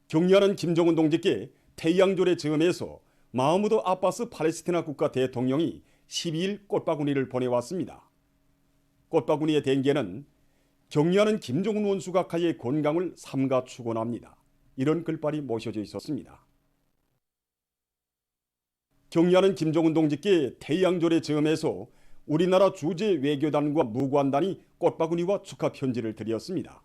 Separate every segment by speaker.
Speaker 1: 격려하는 김정은 동지께 태양절의 즈음에서 마흐무드 아바스 팔레스티나 국가 대통령이 12일 꽃바구니를 보내왔습니다. 꽃바구니의 denge는 격려하는 김정은 원수각하의 건강을 삼가 축원합니다. 이런 글발이 모셔져 있었습니다. 격려하는 김정은 동지께 태양절의 즈음에서 우리나라 주재 외교단과 무관단이 꽃바구니와 축하 편지를 드렸습니다.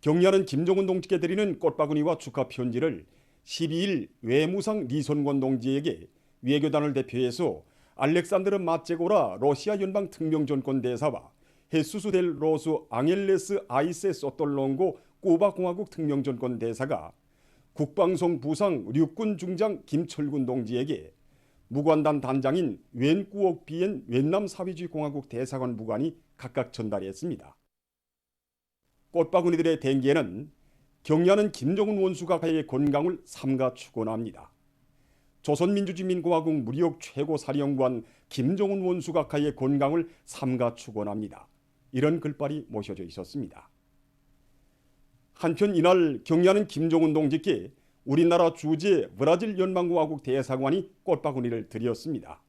Speaker 1: 격려하는 김정은 동지께 드리는 꽃바구니와 축하 편지를 12일 외무상 리손권 동지에게 외교단을 대표해서 알렉산드르 마체고라 러시아 연방 특명전권 대사와 헤수스 델 로스 앙헬레스 아이세 소톨롱고 쿠바 공화국 특명전권 대사가 국방성 부상 육군 중장 김철군 동지에게 무관단 단장인 웬꾸옥 비엔 웬남 사회주의 공화국 대사관 무관이 각각 전달했습니다. 꽃바구니들의 denge는 격려하는 김정은 원수각하의 건강을 삼가 축원합니다. 조선민주주의민공화국 무력 최고사령관 김정은 원수각하의 건강을 삼가 축원합니다. 이런 글발이 모셔져 있었습니다. 한편 이날 격려하는 김정은 동지께 우리나라 주재 브라질 연방공화국 대사관이 꽃바구니를 드렸습니다.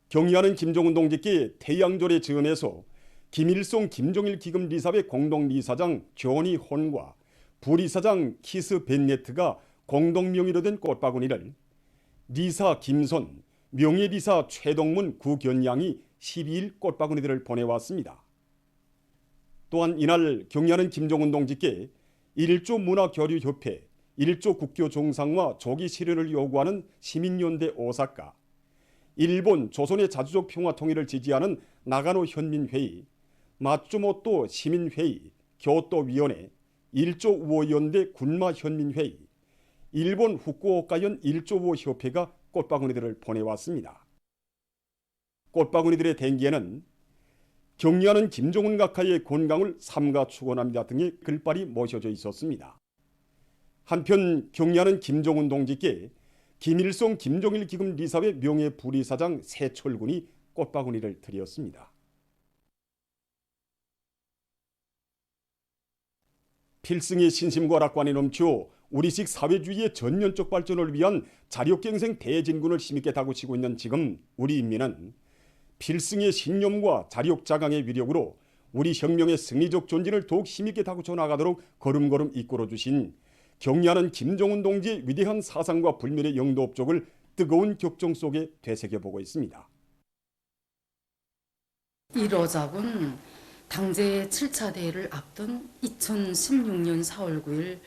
Speaker 1: 격려하는 김정은 동지께 태양절의 즈음에서 김일성 김정일 기금 리사회 공동리사장 조니 혼과 부리사장 키스 벤네트가 공동 명의로 된 꽃바구니를 리사 김선, 명예리사 최동문 구견양이 12일 꽃바구니들을 보내왔습니다. 또한 이날 격려하는 김정은 동지께 일조 문화교류협회, 일조 국교 정상화 조기 실현을 요구하는 시민연대 오사카, 일본 조선의 자주적 평화 통일을 지지하는 나가노 현민회의, 마츠모토 시민회의, 교토위원회, 일조 우호연대 군마 현민회의, 일본 후쿠오카현 일조우호 협회가 꽃바구니들을 보내왔습니다. 꽃바구니들의 denge는 격려하는 김정은 각하의 건강을 삼가 축원합니다 등의 글발이 모셔져 있었습니다. 한편 격려하는 김정은 동지께 김일성 김정일 기금 리사회 명예부리사장 세철군이 꽃바구니를 드렸습니다. 필승의 신심과 낙관이 넘쳐 우리식 사회주의의 전면적 발전을 위한 자력갱생 대진군을 힘있게 다구치고 있는 지금 우리 인민은 필승의 신념과 자력자강의 위력으로 우리 혁명의 승리적 존진을 더욱 힘있게 다구쳐 나가도록 걸음걸음 이끌어주신 격려하는 김정은 동지의 위대한 사상과 불멸의 영도 업적을 뜨거운 격정 속에 되새겨보고 있습니다.
Speaker 2: 이 러작은 당제 7차 대회를 앞둔 2016년 4월 9일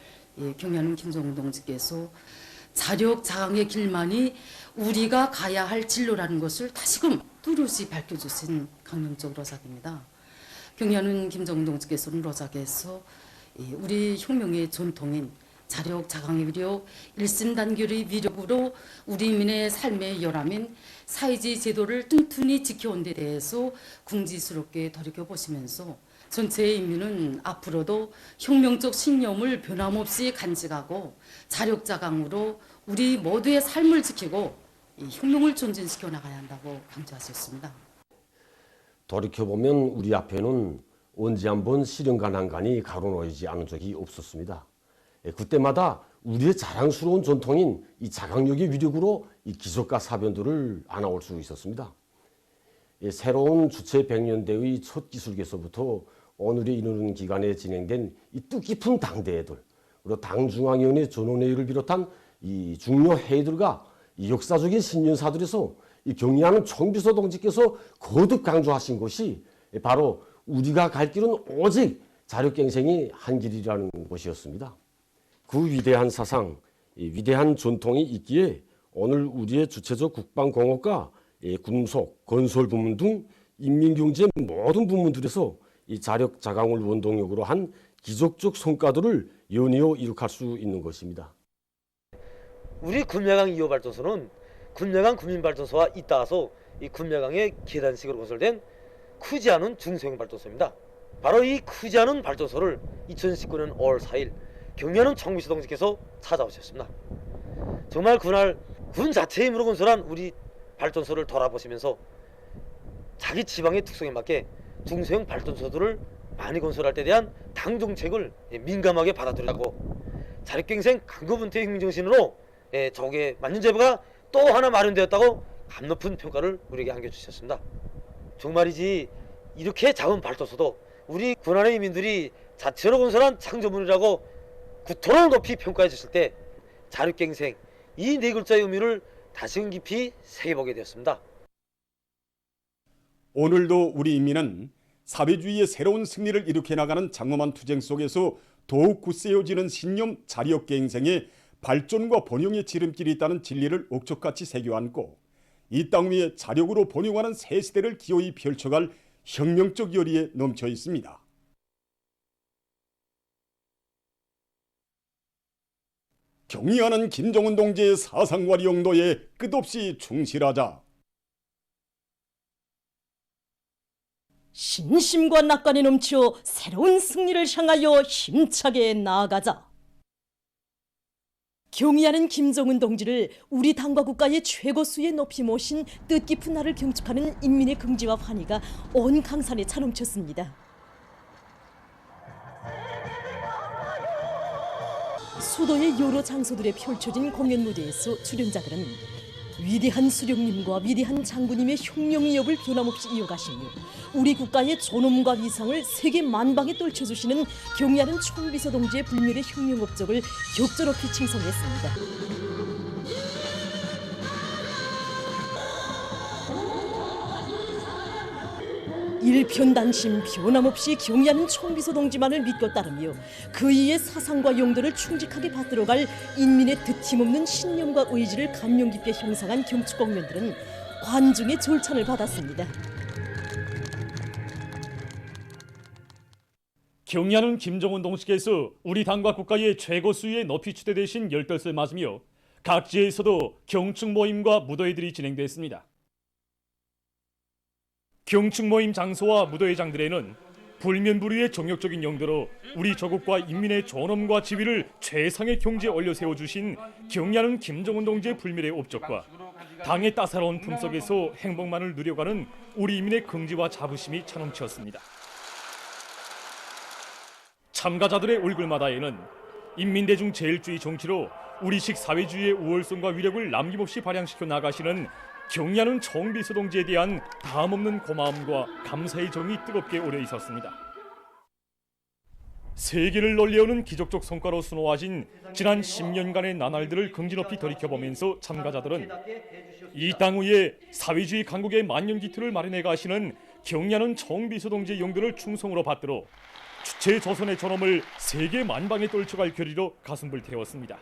Speaker 2: 격려하는 김정은 동지께서 자력 자강의 길만이 우리가 가야 할 진로라는 것을 다시금 뚜렷이 밝혀주신 강령적 러작입니다. 격려하는 김정은 동지께서는 러작에서 우리 혁명의 전통인 자력 자강의 위력, 일심단결의 위력으로 우리 민의 삶의 열함인 사회주의 제도를 튼튼히 지켜온 데 대해서 궁지스럽게 돌이켜보시면서 전체 인민은 앞으로도 혁명적 신념을 변함없이 간직하고 자력 자강으로 우리 모두의 삶을 지키고 이 혁명을 전진시켜 나가야 한다고 강조하셨습니다.
Speaker 3: 돌이켜보면 우리 앞에는 언제 한번 시련과 난간이 가로놓이지 않은 적이 없었습니다. 그때마다 우리의 자랑스러운 전통인 이 자강력의 위력으로 이 기적과 사변들을 안아올 수 있었습니다. 새로운 주체 100년대의 첫 기술개서부터 오늘에 이르는 기간에 진행된 이 뜻깊은 당대회들, 그리고 당중앙위원회 전원회의를 비롯한 이 중요 회의들과 이 역사적인 신년사들에서 이 격려하는 총비서 동지께서 거듭 강조하신 것이 바로 우리가 갈 길은 오직 자력갱생이 한 길이라는 것이었습니다. 그 위대한 사상, 위대한 전통이 있기에 오늘 우리의 주체적 국방공업과 군속, 건설 부문 등 인민경제 모든 부문들에서 이 자력 자강을 원동력으로 한 기적적 성과들을 연이어 이룩할 수 있는 것입니다.
Speaker 4: 우리 군매강 2호 발전소는 군매강 군민발전소와 잇따라서 이 군매강의 계단식으로 건설된 크지 않은 중소형 발전소입니다. 바로 이 크지 않은 발전소를 2019년 5월 4일 격려하는 총비서 동지께서 찾아오셨습니다. 정말 그날 군 자체의 힘으로 건설한 우리 발전소를 돌아보시면서 자기 지방의 특성에 맞게 중소형 발전소들을 많이 건설할 때 대한 당 정책을 민감하게 받아들이고 자립갱생 강구분투의 혁명정신으로 적의 만년제보가 또 하나 마련되었다고 감높은 평가를 우리에게 안겨주셨습니다. 정말이지 이렇게 작은 발도서도 우리 군안의 인민들이 자체로 건설한 창조물이라고 구토로 높이 평가해 줬을 때 자립갱생 이 네 글자의 의미를 다시금 깊이 새겨보게 되었습니다.
Speaker 1: 오늘도 우리 인민은 사회주의의 새로운 승리를 일으켜 나가는 장엄한 투쟁 속에서 더욱 굳세어지는 신념 자력갱생에 발전과 번영의 지름길이 있다는 진리를 옥석같이 새겨안고 이 땅 위에 자력으로 번영하는 새 시대를 기어이 펼쳐갈 혁명적 열의에 넘쳐 있습니다. 경의하는 김정은 동지의 사상과 용도에 끝없이 충실하자.
Speaker 5: 신심과 낙관에 넘쳐 새로운 승리를 향하여 힘차게 나아가자. 경의하는 김정은 동지를 우리 당과 국가의 최고수에 높이 모신 뜻깊은 날을 경축하는 인민의 긍지와 환희가 온 강산에 차넘쳤습니다. 수도의 여러 장소들에 펼쳐진 공연 무대에서 출연자들은 위대한 수령님과 위대한 장군님의 혁명위협을 변함없이 이어가시며 우리 국가의 존엄과 위상을 세계 만방에 떨쳐주시는 경의하는 총비서 동지의 불멸의 혁명 업적을 격전없이 칭송했습니다. 일편단심 변함없이 경의하는 총비서 동지만을 믿고 따르며 그이의 사상과 용도를 충직하게 받들어갈 인민의 드팀없는 신념과 의지를 감명 깊게 형상한 경축 공연들은 관중의 절찬을 받았습니다.
Speaker 6: 경의하는 김정은 동지께서 우리 당과 국가의 최고 수위에 높이 추대되신 열떨을 맞으며 각지에서도 경축 모임과 무도회들이 진행됐습니다. 경축 모임 장소와 무도회장들에는 불면불위의 정력적인 용도로 우리 조국과 인민의 존엄과 지위를 최상의 경지에 올려 세워주신 경의하는 김정은 동지의 불멸의 업적과 당의 따사로운 품속에서 행복만을 누려가는 우리 인민의 긍지와 자부심이 차넘쳤습니다. 참가자들의 얼굴마다에는 인민대중 제일주의 정치로 우리식 사회주의의 우월성과 위력을 남김없이 발扬시켜 나가시는 경의하는 총비서 동지에 대한 다함없는 고마움과 감사의 정이 뜨겁게 오려 있었습니다. 세계를 놀래우는 기적적 성과로 수놓아진 지난 10년간의 나날들을 긍지 높이 돌이켜보면서 참가자들은 이 땅 위에 사회주의 강국의 만년기틀을 마련해 가시는 경의하는 총비서 동지의 용도를 충성으로 받들어 주체 조선의 존엄을 세계 만방에 떨쳐갈 결의로 가슴을 태웠습니다.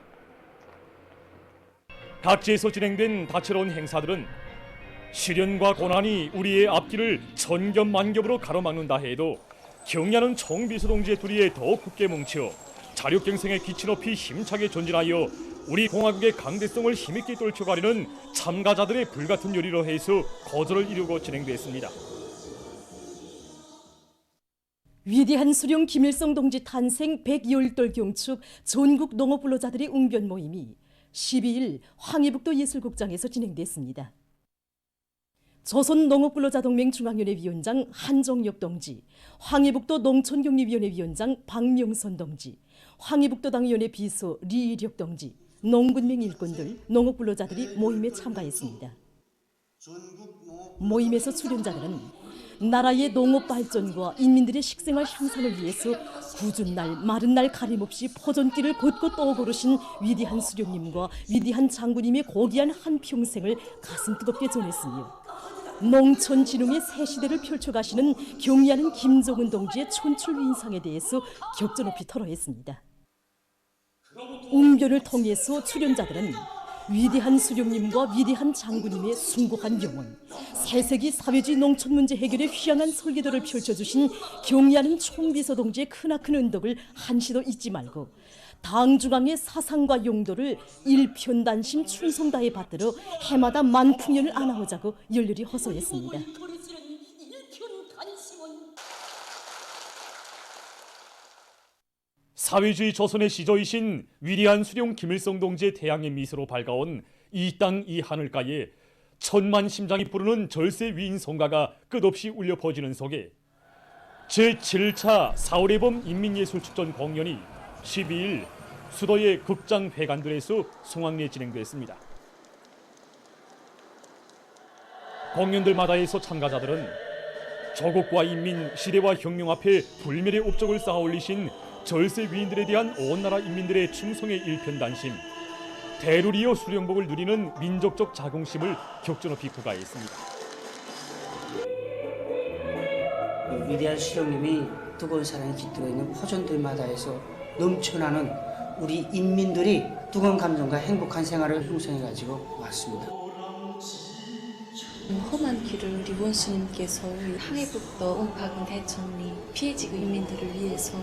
Speaker 6: 각지에서 진행된 다채로운 행사들은 시련과 고난이 우리의 앞길을 천겹만겹으로 가로막는다 해도 경의하는 총비서 동지의 둘이에 더욱 굳게 뭉쳐 자력갱생의 기치 높이 힘차게 전진하여 우리 공화국의 강대성을 힘있게 떨쳐가려는 참가자들의 불같은 열의로 해서 거절을 이루고 진행됐습니다.
Speaker 5: 위대한 수령 김일성 동지 탄생 110돌 경축 전국 농업불로자들의 웅변 모임이 12일 황해북도 예술극장에서 진행됐습니다. 조선농업불로자동맹 중앙위원회 위원장 한정엽 동지, 황해북도 농촌격리위원회 위원장 박명선 동지, 황해북도당위원회 비서 리일혁 동지, 농군맹 일꾼들, 농업불로자들이 모임에 참가했습니다. 모임에서 출연자들은 나라의 농업 발전과 인민들의 식생활 향상을 위해서 굳은 날 마른 날 가림없이 포전길을 걷고 또 걸으신 위대한 수령님과 위대한 장군님의 고귀한 한평생을 가슴 뜨겁게 전했으며 농촌 진흥의 새 시대를 펼쳐가시는 경의하는 김정은 동지의 촌출 인상에 대해서 격전 높이 토로했습니다. 웅변을 통해서 출연자들은 위대한 수령님과 위대한 장군님의 숭고한 영혼, 새세기 사회주의 농촌 문제 해결에 휘황한 설계도를 펼쳐주신 경의하는 총비서 동지의 크나큰 은덕을 한시도 잊지 말고 당 중앙의 사상과 용도를 일편단심 충성다해 받들어 해마다 만풍년을 안아오자고 열렬히 호소했습니다.
Speaker 6: 사회주의 조선의 시조이신 위대한 수령 김일성 동지의 태양의 미소로 밝아온 이 땅 이 하늘가에 천만 심장이 부르는 절세 위인 성가가 끝없이 울려 퍼지는 속에 제7차 4월의 봄 인민예술축전 공연이 12일 수도의 극장 회관들에서 성황리에 진행됐습니다. 공연들마다에서 참가자들은 조국과 인민, 시대와 혁명 앞에 불멸의 업적을 쌓아 올리신 절세 위인들에 대한 온 나라 인민들의 충성의 일편단심, 대를 이어 수령복을 누리는 민족적 자긍심을 격전없이 부과했습니다.
Speaker 7: 위대한 수령님이 뜨거운 사랑이 깃들어 있는 포전들마다에서 넘쳐나는 우리 인민들이 뜨거운 감정과 행복한 생활을 형성해가지고 왔습니다.
Speaker 8: 험한 길을 우리 원수님께서 항해북도 옹파군 대천리 피해지구 인민들을 위해서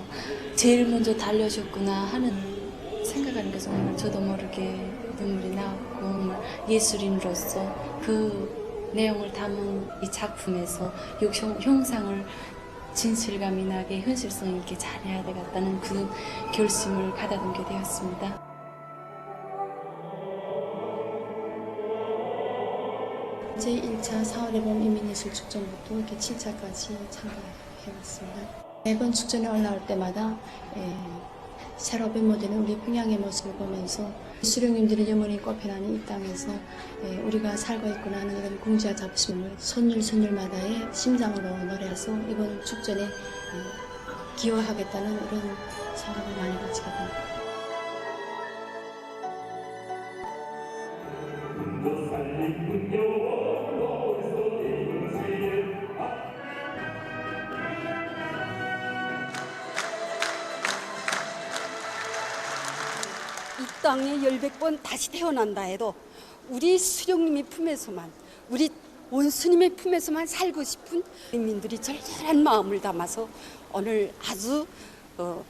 Speaker 8: 제일 먼저 달려주셨구나 하는 생각하는 게 정말 저도 모르게 눈물이 나왔고, 예술인으로서 그 내용을 담은 이 작품에서 형상을 진실감이 나게 현실성 있게 잘해야 되겠다는 그 결심을 가다듬게 되었습니다.
Speaker 9: 제1차 4월의 봄 인민예술축전부터 이렇게 7차까지 참가해왔습니다. 매번 축전에 올라올 때마다 새로 변모되는 우리 평양의 모습을 보면서 수령님들의 염원이 꽃피나는 이 땅에서 우리가 살고 있구나 하는 이런 궁지와 자부심을 손율마다의 심장으로 노래해서 이번 축전에 기여하겠다는 이런 생각을 많이 가지게 됩니다.
Speaker 10: 이 땅에 10번 다시 태어난다 해도 우리 수령님의 품에서만, 우리 원수님의 품에서만 살고 싶은 인민들이 절절한 마음을 담아서 오늘 아주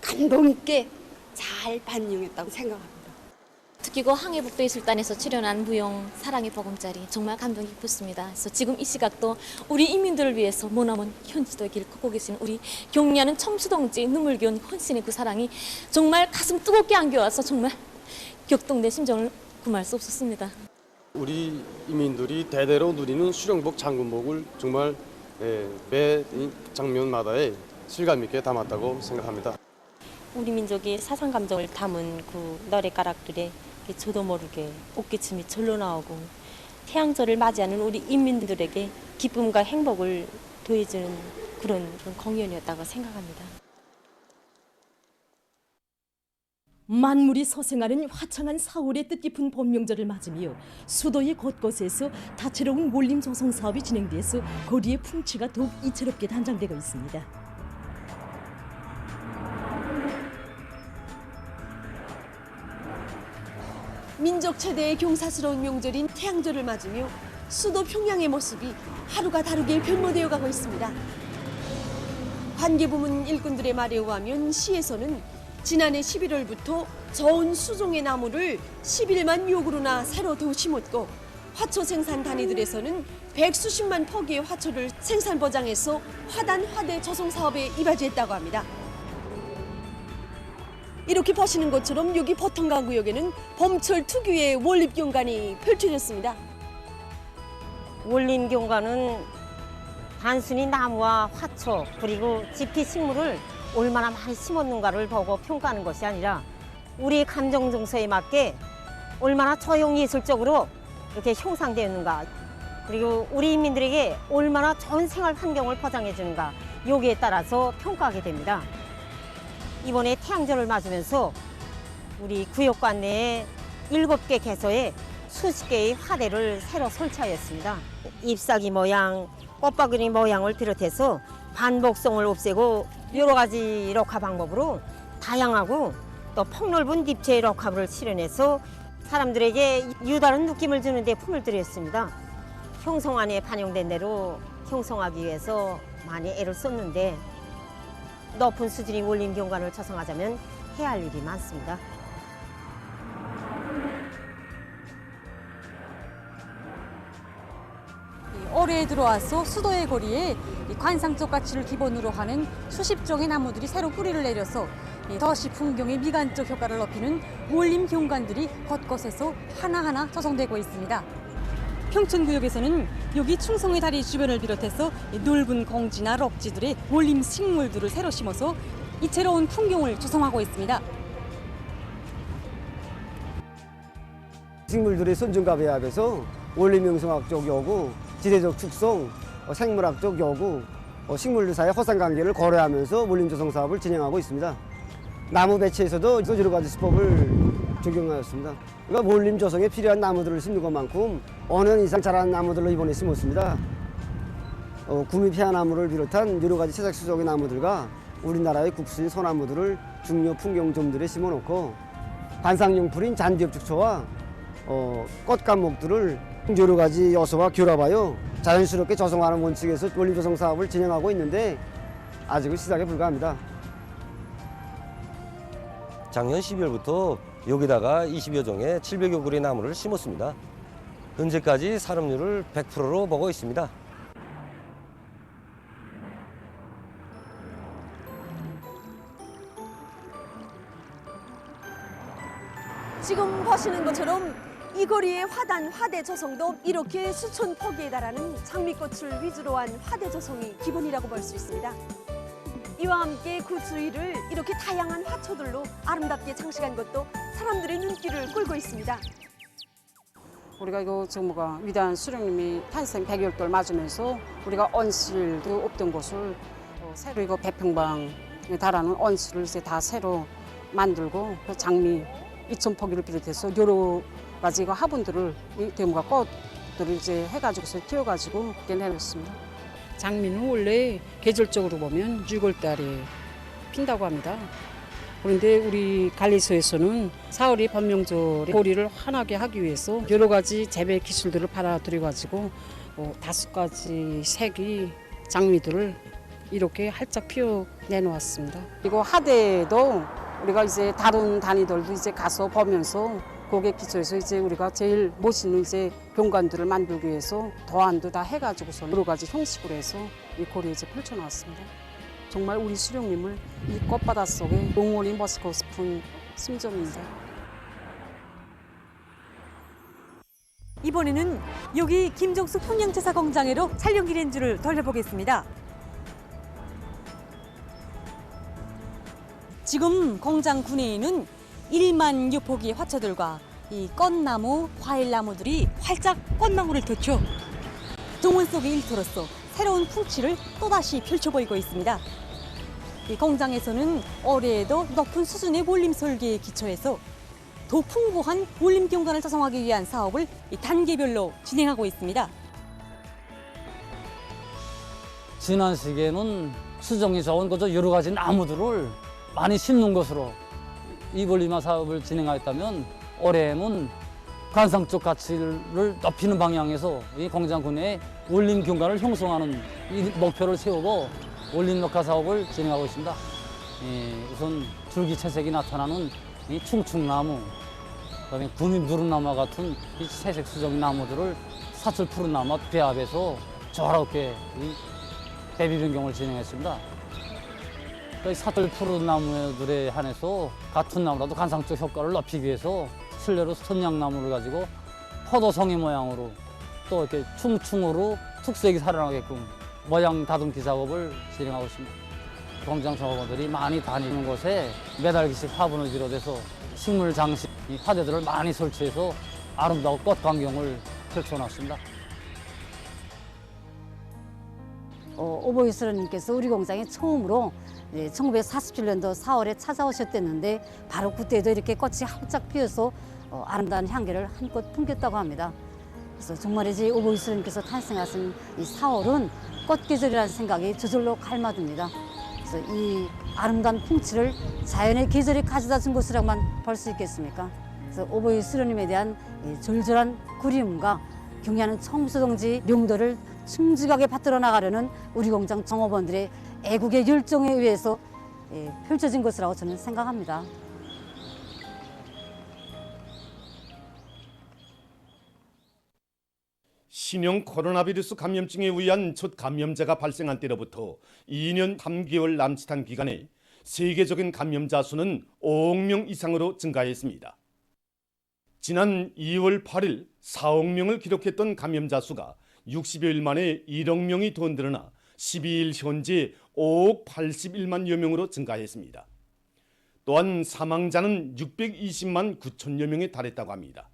Speaker 10: 감동 있게 잘 반영했다고 생각합니다.
Speaker 8: 특히 그 항해북도 예술단에서 출연한 무용 사랑의 보금자리 정말 감동 깊었습니다. 그래서 지금 이 시각도 우리 인민들을 위해서 머나먼 현지도의 길을 걷고 계신 우리 경리하는 첨수동지 눈물겨운 헌신의 그 사랑이 정말 가슴 뜨겁게 안겨와서 정말 격동된 심정을 금할 수 없었습니다.
Speaker 11: 우리 인민들이 대대로 누리는 수령복 장군복을 정말 매 장면마다에 실감 있게 담았다고 생각합니다.
Speaker 12: 우리 민족의 사상 감정을 담은 그 노래가락들에 저도 모르게 옷기침이 절로 나오고, 태양절을 맞이하는 우리 인민들에게 기쁨과 행복을 더해주는 그런 공연이었다고 생각합니다.
Speaker 5: 만물이 서생하는 화창한 4월의 뜻깊은 봄 명절을 맞으며 수도의 곳곳에서 다채로운 몰림 조성 사업이 진행돼서 거리의 풍치가 더욱 이채롭게 단장되고 있습니다.
Speaker 13: 민족 최대의 경사스러운 명절인 태양절을 맞으며 수도 평양의 모습이 하루가 다르게 변모되어 가고 있습니다. 관계부문 일꾼들의 말에 의하면 시에서는 지난해 11월부터 저온 수종의 나무를 11만 요구로나 새로 더 심었고, 화초 생산 단위들에서는 100수십만 포기의 화초를 생산 보장해서 화단 화대 조성 사업에 이바지했다고 합니다. 이렇게 보시는 것처럼 여기 보통강 구역에는 봄철 특유의 월립경관이 펼쳐졌습니다.
Speaker 12: 월림경관은 단순히 나무와 화초 그리고 지피 식물을 얼마나 많이 심었는가를 보고 평가하는 것이 아니라 우리 감정 정서에 맞게 얼마나 조형예술적으로 이렇게 형상되었는가, 그리고 우리 인민들에게 얼마나 좋은 생활 환경을 보장해 주는가, 여기에 따라서 평가하게 됩니다. 이번에 태양절을 맞으면서 우리 구역관 내에 7개 개소에 수십 개의 화대를 새로 설치하였습니다. 잎사귀 모양, 꽃바구니 모양을 비롯해서 반복성을 없애고 여러 가지 록화 방법으로 다양하고 또 폭넓은 립체의 록화를 실현해서 사람들에게 유다른 느낌을 주는 데 품을 들였습니다. 형성안에 반영된 대로 형성하기 위해서 많이 애를 썼는데 높은 수준의 월림경관을 조성하자면 해야 할 일이 많습니다.
Speaker 14: 올해 들어와서 수도의 거리에 관상적 가치를 기본으로 하는 수십 종의 나무들이 새로 뿌리를 내려서 도시 풍경의 미관적 효과를 높이는 월림 경관들이 곳곳에서 하나하나 조성되고 있습니다. 평촌구역에서는 여기 충성의 다리 주변을 비롯해서 넓은 공지나 럭지들의 올림 식물들을 새로 심어서 이채로운 풍경을 조성하고 있습니다.
Speaker 15: 식물들의 선진과 배합에서 원리명성학적 여구, 지대적 축성, 생물학적 여구, 식물들 사이의 허상관계를 고려하면서 원림조성 사업을 진행하고 있습니다. 나무 배치에서도 여러 가지 수법을 적용하였습니다. 그러니까 원림조성에 필요한 나무들을 심는 것만큼 5년 이상 자란 나무들로 이번에 심었습니다. 구미피아나무를 비롯한 여러 가지 채색수종의 나무들과 우리나라의 국수인 소나무들을 중요 풍경점들에 심어놓고 관상용풀인 잔디엽축초와 꽃감목들을 여러 가지 요소와 결합하여 자연스럽게 조성하는 원칙에서 원림조성 사업을 진행하고 있는데 아직은 시작에 불과합니다.
Speaker 16: 작년 12월부터 여기다가 20여 종의 700여 그루의 나무를 심었습니다. 현재까지 산업률을 100%로 보고 있습니다.
Speaker 13: 지금 보시는 것처럼 이 거리의 화대 조성도 이렇게 수천 포기에 달하는 장미꽃을 위주로 한 화대 조성이 기본이라고 볼 수 있습니다. 이와 함께 그 주위를 이렇게 다양한 화초들로 아름답게 장식한 것도 사람들의 눈길을 끌고 있습니다.
Speaker 17: 우리가 이거 정부가 위대한 수령님이 탄생 100여돌 맞으면서 우리가 온실도 없던 곳을 새로 이거 100평방에 달하는 온실을 이제 다 새로 만들고 장미 2,000포기를 비롯해서 여러 가지 화분들을 이 대무가 꽃들을 이제 해가지고서 키워가지고 내놓습니다. 장미는 원래 계절적으로 보면 6월달에 핀다고 합니다. 그런데 우리 관리소에서는 4월이 번명절에 보리를 환하게 하기 위해서 여러 가지 재배 기술들을 받아들여가지고 5가지 색의 장미들을 이렇게 활짝 피워내놓았습니다. 그리고 하대도 우리가 이제 다른 단위들도 이제 가서 보면서 고객 기초에서 이제 우리가 제일 멋있는 이제 병관들을 만들기 위해서 도안도 다 해가지고서 여러 가지 형식으로 해서 이 고리에 이제 펼쳐놨습니다. 정말 우리 수령님을 이 꽃바다 속에 영원히 모시고 싶은 심정입니다.
Speaker 14: 이번에는 여기 김종숙 평양제사공장으로 촬영 기렌즈를 돌려보겠습니다. 지금 공장 구내에는 1만 여포기의 화초들과 이 꽃나무, 과일나무들이 활짝 꽃망울을 돋죠. 동원 속의 일터로서 새로운 풍치를 또다시 펼쳐 보이고 있습니다. 이 공장에서는 올해에도 높은 수준의 원림 설계에 기초해서 더 풍부한 원림 경관을 조성하기 위한 사업을 단계별로 진행하고 있습니다.
Speaker 18: 지난 시기에는 수정이 좋은 거죠. 여러 가지 나무들을 많이 심는 것으로 이 원림화 사업을 진행하였다면 올해는 관상적 가치를 높이는 방향에서 이 공장 구내에 원림 경관을 형성하는 이 목표를 세우고 원림 녹화 사업을 진행하고 있습니다. 우선 줄기채색이 나타나는 이 충충나무, 그다음에 구미누른나무와 같은 이 채색 수정 나무들을 사철 푸른 나무와 배합해서 조화롭게 이 대비 변경을 진행했습니다. 사철 푸른 나무들에 한해서 같은 나무라도 관상적 효과를 높이기 위해서 실내로 선양나무를 가지고 포도송이 모양으로 또 이렇게 충충으로 특색이 살아나게끔 모양 다듬기 작업을 진행하고 있습니다. 공장 종업원들이 많이 다니는 곳에 매달기식 화분을 비롯해서 식물 장식 화대들을 많이 설치해서 아름다운 꽃 광경을 펼쳐놨습니다.
Speaker 19: 오보이스러님께서 우리 공장에 처음으로 1947년도 4월에 찾아오셨댔는데 바로 그때도 이렇게 꽃이 활짝 피어서 아름다운 향기를 한껏 풍겼다고 합니다. 그래서 정말이지 오보이스러님께서 탄생하신 이 4월은 꽃 계절이라는 생각이 저절로 갈마듭니다. 그래서 이 아름다운 풍치를 자연의 계절이 가져다 준 것이라고만 볼 수 있겠습니까? 그래서 오보이스러님에 대한 절절한 그리움과 경의하는 청수동지 명도를 충직하게 받들어 나가려는 우리 공장 종업원들의 애국의 열정에 의해서 펼쳐진 것이라고 저는 생각합니다.
Speaker 20: 신형 코로나 바이러스 감염증에 의한 첫 감염자가 발생한 때로부터 2년 3개월 남짓한 기간에 세계적인 감염자 수는 5억 명 이상으로 증가했습니다. 지난 2월 8일 4억 명을 기록했던 감염자 수가 60여일 만에 1억 명이 더 늘어나 12일 현재 5억 81만여 명으로 증가했습니다. 또한 사망자는 620만 9천여 명에 달했다고 합니다.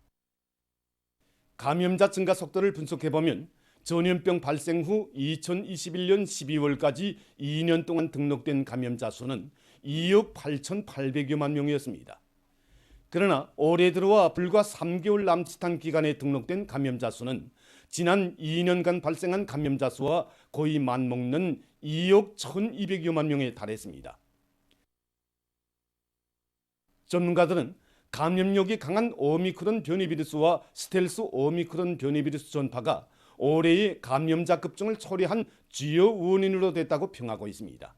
Speaker 20: 감염자 증가 속도를 분석해보면 전염병 발생 후 2021년 12월까지 2년 동안 등록된 감염자 수는 2억 8,800여만 명이었습니다. 그러나 올해 들어와 불과 3개월 남짓한 기간에 등록된 감염자 수는 지난 2년간 발생한 감염자 수와 거의 맞먹는 2억 1,200여만 명에 달했습니다. 전문가들은 감염력이 강한 오미크론 변이 비루스와 스텔스 오미크론 변이 비루스 전파가 올해의 감염자 급증을 초래한 주요 원인으로 됐다고 평하고 있습니다.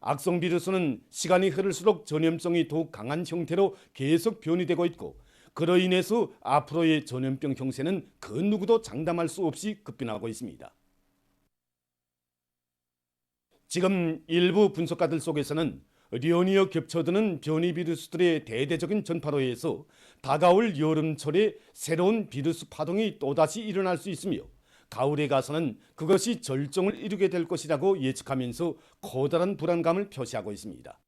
Speaker 20: 악성 비루스는 시간이 흐를수록 전염성이 더욱 강한 형태로 계속 변이되고 있고 그로 인해서 앞으로의 전염병 형세는 그 누구도 장담할 수 없이 급변하고 있습니다. 지금 일부 분석가들 속에서는 연이어 겹쳐드는 변이 비루스들의 대대적인 전파로 해서 다가올 여름철에 새로운 비루스 파동이 또다시 일어날 수 있으며 가을에 가서는 그것이 절정을 이루게 될 것이라고 예측하면서 커다란 불안감을 표시하고 있습니다.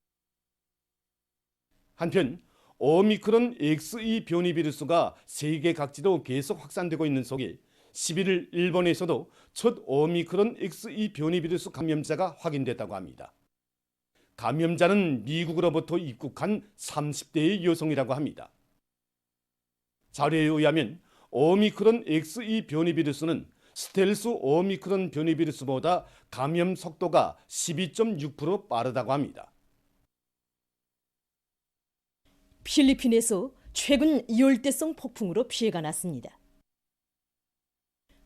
Speaker 20: 한편 오미크론 XE 변이 비루스가 세계 각지로 계속 확산되고 있는 속에 11일 일본에서도 첫 오미크론 XE 변이 비루스 감염자가 확인됐다고 합니다. 감염자는 미국으로부터 입국한 30대의 여성이라고 합니다. 자료에 의하면 오미크론 XE 변이 비루스는 스텔스 오미크론 변이 비루스보다 감염 속도가 12.6% 빠르다고 합니다.
Speaker 5: 필리핀에서 최근 열대성 폭풍으로 피해가 났습니다.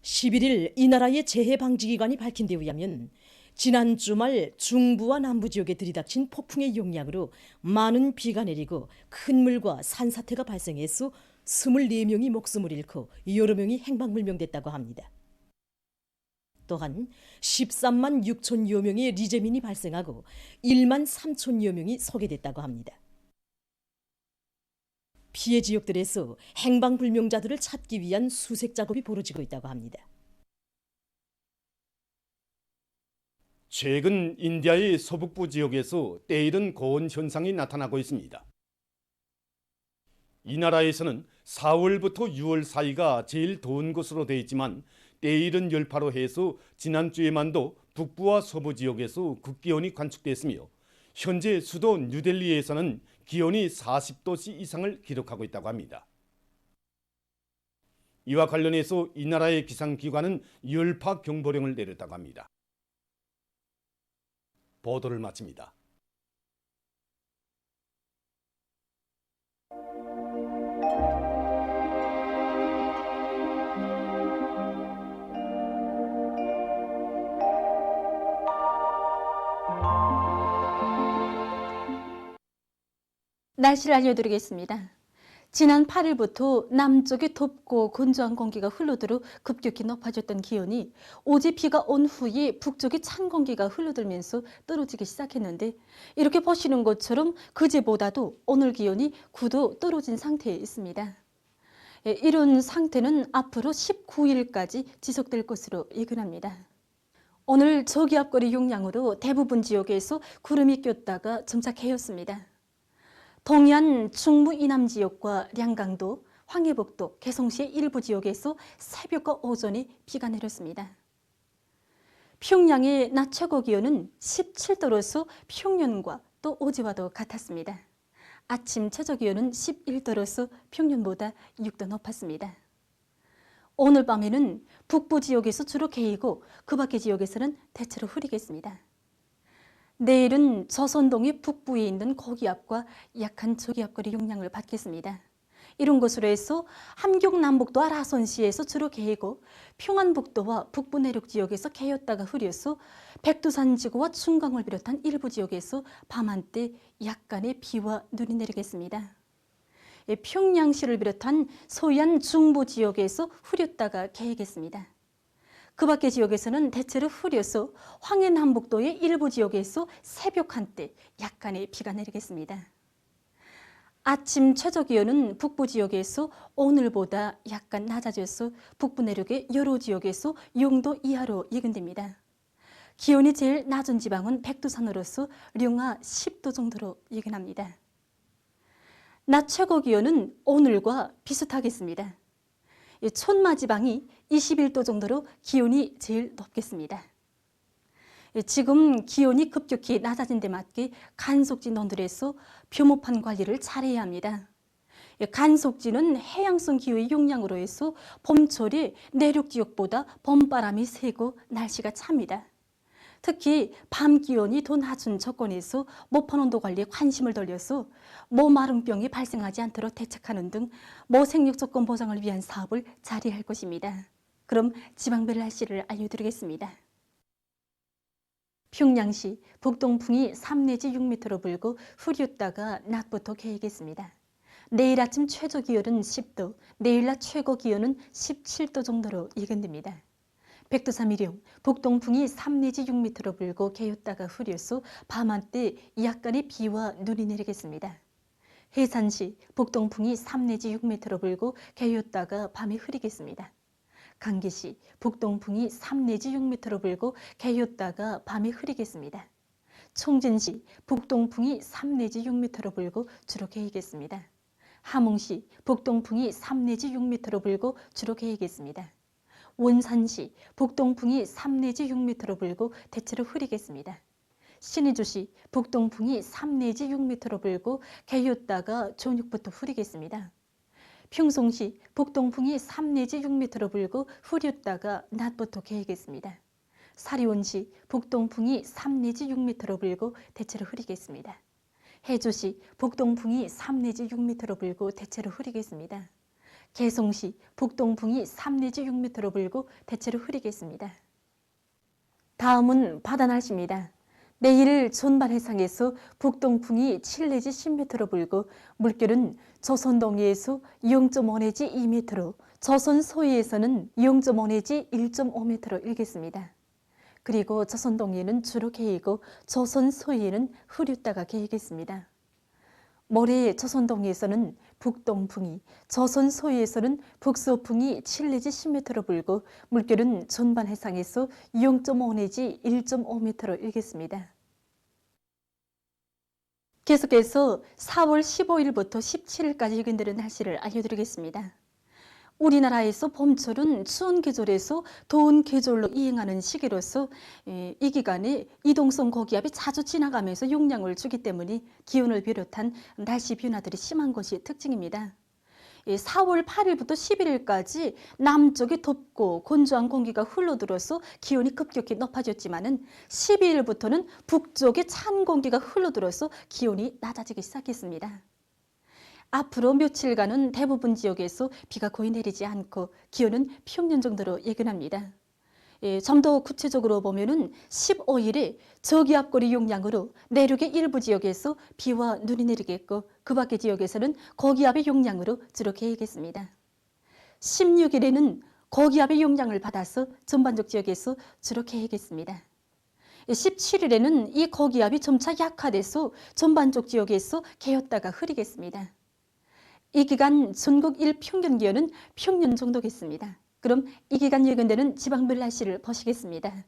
Speaker 5: 11일 이 나라의 재해방지기관이 밝힌 데 의하면 지난 주말 중부와 남부 지역에 들이닥친 폭풍의 영향으로 많은 비가 내리고 큰 물과 산사태가 발생해서 24명이 목숨을 잃고 여러 명이 행방불명됐다고 합니다. 또한 13만 6천여 명의 리재민이 발생하고 1만 3천여 명이 소개됐다고 합니다. 피해 지역들에서 행방불명자들을 찾기 위한 수색 작업이 벌어지고 있다고 합니다.
Speaker 20: 최근 인디아의 서북부 지역에서 때이른 고온 현상이 나타나고 있습니다. 이 나라에서는 4월부터 6월 사이가 제일 더운 것으로 되어 있지만 때이른 열파로 해서 지난주에만도 북부와 서부 지역에서 극기온이 관측됐으며 현재 수도 뉴델리에서는 기온이 40도씨 이상을 기록하고 있다고 합니다. 이와 관련해서 이 나라의 기상기관은 열파 경보령을 내렸다고 합니다. 보도를 마칩니다.
Speaker 14: 날씨를 알려드리겠습니다. 지난 8일부터 남쪽에 덥고 건조한 공기가 흘러들어 급격히 높아졌던 기온이 어제 비가 온 후에 북쪽에 찬 공기가 흘러들면서 떨어지기 시작했는데 이렇게 보시는 것처럼 그제보다도 오늘 기온이 9도 떨어진 상태에 있습니다. 이런 상태는 앞으로 19일까지 지속될 것으로 예견합니다. 오늘 저기압거리 영향으로 대부분 지역에서 구름이 꼈다가 점차 개었습니다. 동해안 중부 이남 지역과 량강도, 황해북도, 개성시의 일부 지역에서 새벽과 오전에 비가 내렸습니다. 평양의 낮 최고 기온은 17도로서 평년과 또 어제와도 같았습니다. 아침 최저 기온은 11도로서 평년보다 6도 높았습니다. 오늘 밤에는 북부 지역에서 주로 개이고 그 밖의 지역에서는 대체로 흐리겠습니다. 내일은 조선동의 북부에 있는 고기압과 약한 저기압거리 영향을 받겠습니다. 이런 것으로 해서 함경남북도와 라선시에서 주로 개이고 평안북도와 북부 내륙 지역에서 개였다가 흐려서 백두산 지구와 충강을 비롯한 일부 지역에서 밤 한때 약간의 비와 눈이 내리겠습니다. 평양시를 비롯한 서해안 중부 지역에서 흐렸다가 개이겠습니다. 그 밖의 지역에서는 대체로 흐려서 황해남북도의 일부 지역에서 새벽 한때 약간의 비가 내리겠습니다. 아침 최저 기온은 북부 지역에서 오늘보다 약간 낮아져서 북부 내륙의 여러 지역에서 0도 이하로 예견됩니다. 기온이 제일 낮은 지방은 백두산으로서 영하 10도 정도로 예견합니다. 낮 최고 기온은 오늘과 비슷하겠습니다. 촌마 지방이 21도 정도로 기온이 제일 높겠습니다. 지금 기온이 급격히 낮아진 데 맞게 간속지 논들에서 표모판 관리를 잘해야 합니다. 간속지는 해양성 기후의 영향으로 해서 봄철에 내륙 지역보다 봄바람이 세고 날씨가 찹니다. 특히 밤 기온이 더 낮은 조건에서 모판 온도 관리에 관심을 돌려서 모마름병이 발생하지 않도록 대책하는 등 모생육 조건 보장을 위한 사업을 자리할 것입니다. 그럼 지방별 날씨를 알려드리겠습니다. 평양시 북동풍이 3 내지 6m로 불고 흐렸다가 낮부터 개겠습니다. 내일 아침 최저 기온은 10도, 내일 낮 최고 기온은 17도 정도로 예견됩니다. 백두산 밀용, 북동풍이 3 내지 6m로 불고 개었다가 흐려서 밤한때 약간의 비와 눈이 내리겠습니다. 해산시, 북동풍이 3 내지 6m로 불고 개었다가 밤에 흐리겠습니다. 강계시, 북동풍이 3 내지 6m로 불고 개었다가 밤에 흐리겠습니다. 총진시, 북동풍이 3 내지 6m로 불고 주로 개이겠습니다. 함흥시, 북동풍이 3 내지 6m로 불고 주로 개이겠습니다. 원산시, 북동풍이 3 내지 6m로 불고 대체로 흐리겠습니다. 신의주시, 북동풍이 3 내지 6m로 불고 개었다가 저녁부터 흐리겠습니다. 평송시, 북동풍이 3 내지 6m로 불고 흐렸다가 낮부터 개겠습니다. 사리온시, 북동풍이 3 내지 6m로 불고 대체로 흐리겠습니다. 해주시, 북동풍이 3 내지 6m로 불고 대체로 흐리겠습니다. 개성시, 북동풍이 3 내지 6m로 불고 대체로 흐리겠습니다. 다음은 바다 날씨입니다. 내일 존발 해상에서 북동풍이 7 내지 10m로 불고 물결은 조선 동해에서 0.5 내지 2m로, 조선 서해에서는 0.5 내지 1.5m로 일겠습니다. 그리고 조선 동해는 주로 개이고 조선 서해에는 흐렸다가 개이겠습니다. 모레 조선 동해에서는 북동풍이, 조선 서해에서는 북서풍이 7 내지 10m로 불고 물결은 전반 해상에서 0.5 내지 1.5m로 일겠습니다. 계속해서 4월 15일부터 17일까지 예견되는 날씨를 알려드리겠습니다. 우리나라에서 봄철은 추운 계절에서 더운 계절로 이행하는 시기로서 이 기간에 이동성 고기압이 자주 지나가면서 영향을 주기 때문에 기온을 비롯한 날씨 변화들이 심한 것이 특징입니다. 4월 8일부터 11일까지 남쪽에 덥고 건조한 공기가 흘러들어서 기온이 급격히 높아졌지만은 12일부터는 북쪽에 찬 공기가 흘러들어서 기온이 낮아지기 시작했습니다. 앞으로 며칠간은 대부분 지역에서 비가 거의 내리지 않고 기온은 평년 정도로 예견합니다. 좀 더 구체적으로 보면은 15일에 저기압골의 영향으로 내륙의 일부 지역에서 비와 눈이 내리겠고 그 밖의 지역에서는 고기압의 영향으로 주로 개이겠습니다. 16일에는 고기압의 영향을 받아서 전반적 지역에서 주로 개이겠습니다. 17일에는 이 고기압이 점차 약화돼서 전반적 지역에서 개었다가 흐리겠습니다. 이 기간 전국 일평균 기온은 평년 정도겠습니다. 그럼 이 기간 예견되는 지방별 날씨를 보시겠습니다.